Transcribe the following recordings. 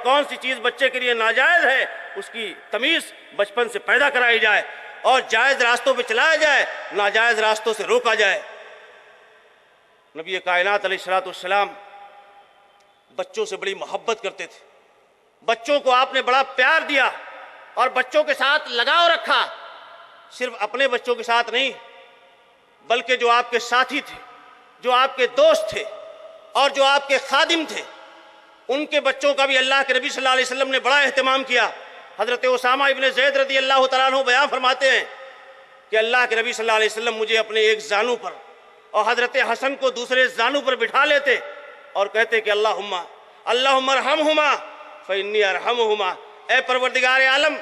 کون سی چیز بچے کے لیے ناجائز ہے اس کی تمیز بچپن سے پیدا کرائی جائے اور جائز راستوں پہ چلایا جائے، ناجائز راستوں سے روکا جائے۔ نبی کائنات علیہ الصلوۃ والسلام بچوں سے بڑی محبت کرتے تھے، بچوں کو آپ نے بڑا پیار دیا اور بچوں کے ساتھ لگاؤ رکھا، صرف اپنے بچوں کے ساتھ نہیں بلکہ جو آپ کے ساتھی تھے، جو آپ کے دوست تھے اور جو آپ کے خادم تھے، ان کے بچوں کا بھی اللہ کے نبی صلی اللہ علیہ وسلم نے بڑا اہتمام کیا۔ حضرت اسامہ ابن زید رضی اللہ تعالیٰ عنہ بیان فرماتے ہیں کہ اللہ کے نبی صلی اللہ علیہ وسلم مجھے اپنے ایک زانو پر اور حضرت حسن کو دوسرے زانو پر بٹھا لیتے اور کہتے کہ اللہم ارحمہما فانی ارحمہما، اے پروردگار عالم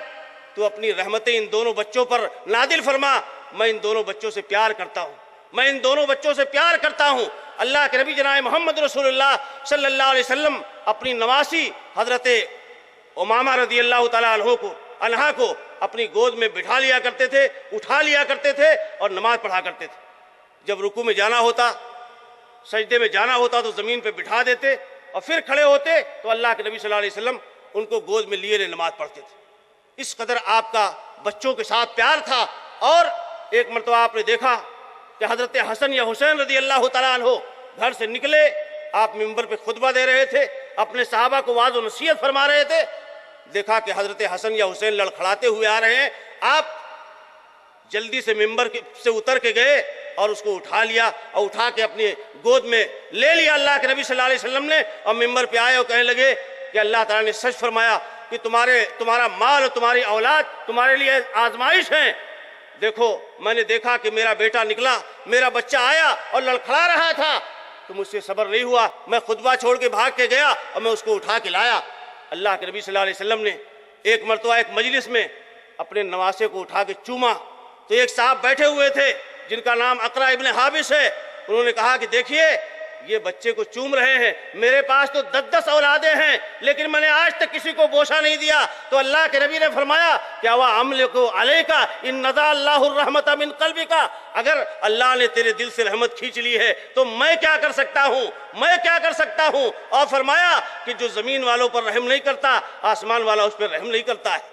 تو اپنی رحمتیں ان دونوں بچوں پر نازل فرما، میں ان دونوں بچوں سے پیار کرتا ہوں، میں ان دونوں بچوں سے پیار کرتا ہوں۔ اللہ کے نبی جناب محمد رسول اللہ صلی اللہ علیہ وسلم اپنی نواسی حضرت امامہ رضی اللہ تعالیٰ عنہا کو اپنی گود میں بٹھا لیا کرتے تھے، اٹھا لیا کرتے تھے اور نماز پڑھا کرتے تھے۔ جب رکوع میں جانا ہوتا، سجدے میں جانا ہوتا تو زمین پہ بٹھا دیتے اور پھر کھڑے ہوتے تو اللہ کے نبی صلی اللہ علیہ وسلم ان کو گود میں لیے نماز پڑھتے تھے۔ اس قدر آپ کا بچوں کے ساتھ پیار تھا۔ اور ایک مرتبہ آپ نے دیکھا کہ حضرت حسن یا حسین رضی اللہ تعالیٰ عنہ گھر سے نکلے، آپ منبر پہ خطبہ دے رہے تھے، اپنے صحابہ کو وعظ و نصیحت فرما رہے تھے، دیکھا کہ حضرت حسن یا حسین لڑکھڑاتے ہوئے آ رہے ہیں، آپ جلدی سے منبر سے اتر کے گئے اور اس کو اٹھا لیا اور اٹھا کے اپنی گود میں لے لیا اللہ کے نبی صلی اللہ علیہ وسلم نے، اور منبر پہ آئے اور کہنے لگے کہ اللہ تعالیٰ نے سچ فرمایا کہ تمہارا مال اور تمہاری اولاد تمہارے لیے آزمائش ہیں۔ دیکھو میں نے دیکھا کہ میرا بیٹا نکلا، میرا بچہ آیا اور لڑکھڑا رہا تھا تو مجھ سے صبر نہیں ہوا، میں خطبہ چھوڑ کے بھاگ کے گیا اور میں اس کو اٹھا کے لایا۔ اللہ کے نبی صلی اللہ علیہ وسلم نے ایک مرتبہ ایک مجلس میں اپنے نواسے کو اٹھا کے چوما تو ایک صاحب بیٹھے ہوئے تھے جن کا نام اقرا ابن حابس ہے، انہوں نے کہا کہ دیکھیے یہ بچے کو چوم رہے ہیں، میرے پاس تو 10 اولادیں ہیں لیکن میں نے آج تک کسی کو بوسہ نہیں دیا۔ تو اللہ کے نبی نے فرمایا کیا وہ املکو علیکا ان نزع اللہ الرحمت من قلبکا، اگر اللہ نے تیرے دل سے رحمت کھینچ لی ہے تو میں کیا کر سکتا ہوں، میں کیا کر سکتا ہوں۔ اور فرمایا کہ جو زمین والوں پر رحم نہیں کرتا آسمان والا اس پر رحم نہیں کرتا ہے۔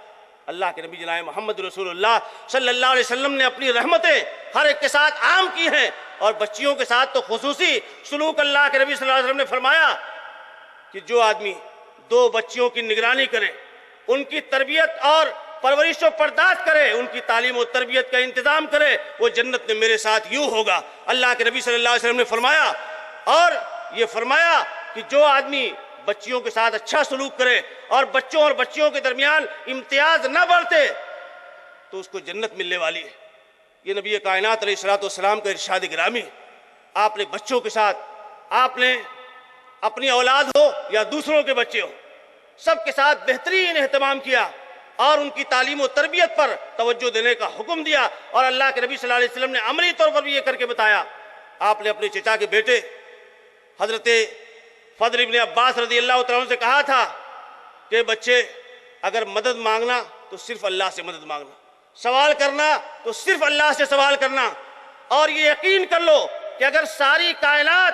اللہ کے نبی جناب محمد رسول اللہ صلی اللہ علیہ وسلم نے اپنی رحمتیں ہر ایک کے ساتھ عام کی ہیں، اور بچیوں کے ساتھ تو خصوصی سلوک اللہ کے نبی صلی اللہ علیہ وسلم نے فرمایا کہ جو آدمی 2 بچیوں کی نگرانی کرے، ان کی تربیت اور پرورش و پرداز کرے، ان کی تعلیم و تربیت کا انتظام کرے، وہ جنت میں میرے ساتھ یوں ہوگا۔ اللہ کے نبی صلی اللہ علیہ وسلم نے فرمایا، اور یہ فرمایا کہ جو آدمی بچیوں کے ساتھ اچھا سلوک کرے اور بچوں اور بچیوں کے درمیان امتیاز نہ بڑھتے تو اس کو جنت ملنے والی ہے۔ یہ نبی کائنات علیہ الصلوۃ والسلام کا ارشاد گرامی۔ آپ نے بچوں کے ساتھ، آپ نے اپنی اولاد ہو یا دوسروں کے بچے ہو، سب کے ساتھ بہترین اہتمام کیا اور ان کی تعلیم و تربیت پر توجہ دینے کا حکم دیا، اور اللہ کے نبی صلی اللہ علیہ وسلم نے عملی طور پر بھی یہ کر کے بتایا۔ آپ نے اپنے چچا کے بیٹے حضرت فضل ابن عباس رضی اللہ تعالیٰ عنہ سے کہا تھا کہ بچے اگر مدد مانگنا تو صرف اللہ سے مدد مانگنا، سوال کرنا تو صرف اللہ سے سوال کرنا، اور یہ یقین کر لو کہ اگر ساری کائنات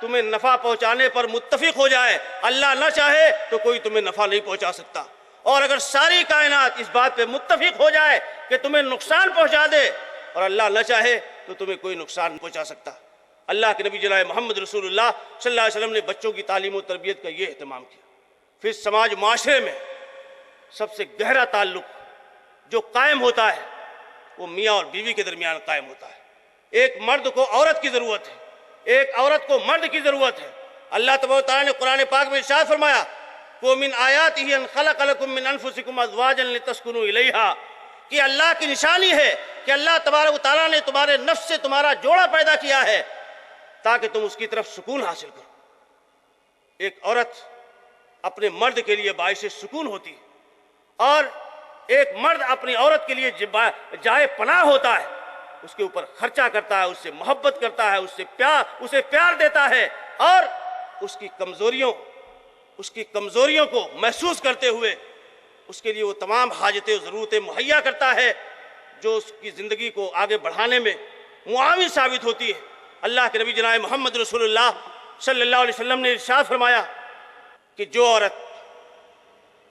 تمہیں نفع پہنچانے پر متفق ہو جائے، اللہ نہ چاہے تو کوئی تمہیں نفع نہیں پہنچا سکتا، اور اگر ساری کائنات اس بات پہ متفق ہو جائے کہ تمہیں نقصان پہنچا دے اور اللہ نہ چاہے تو تمہیں کوئی نقصان نہیں پہنچا سکتا۔ اللہ کے نبی جناب محمد رسول اللہ صلی اللہ علیہ وسلم نے بچوں کی تعلیم و تربیت کا یہ اہتمام کیا۔ پھر سماج معاشرے میں سب سے گہرا تعلق جو قائم ہوتا ہے وہ میاں اور بیوی کے درمیان قائم ہوتا ہے۔ ایک مرد کو عورت کی ضرورت ہے، ایک عورت کو مرد کی ضرورت ہے۔ اللہ تبارک و تعالیٰ نے قرآن پاک میں ارشاد فرمایا وَمِنْ آيَاتِهِ أَنْ خَلَقَ لَكُم مِّنْ أَنفُسِكُمْ أَزْوَاجًا لِتَسْكُنُوا إِلَيْهَا، کہ اللہ کی نشانی ہے کہ اللہ تبارک و تعالیٰ نے تمہارے نفس سے تمہارا جوڑا پیدا کیا ہے تاکہ تم اس کی طرف سکون حاصل کرو۔ ایک عورت اپنے مرد کے لیے باعث سکون ہوتی ہے، اور ایک مرد اپنی عورت کے لیے جائے پناہ ہوتا ہے، اس کے اوپر خرچہ کرتا ہے، اس سے محبت کرتا ہے، اسے پیار دیتا ہے، اور اس کی کمزوریوں کو محسوس کرتے ہوئے اس کے لیے وہ تمام حاجتیں و ضرورتیں مہیا کرتا ہے جو اس کی زندگی کو آگے بڑھانے میں معاون ثابت ہوتی ہے۔ اللہ کے نبی جناب محمد رسول اللہ صلی اللہ علیہ وسلم نے ارشاد فرمایا کہ جو عورت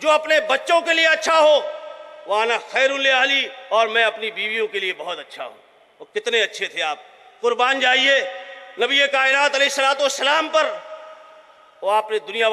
جو اپنے بچوں کے لیے اچھا ہو، وانا خیر لأہلی، اور میں اپنی بیویوں کے لیے بہت اچھا ہوں۔ وہ کتنے اچھے تھے آپ، قربان جائیے نبی کائنات علیہ السلام پر، وہ آپ نے دنیا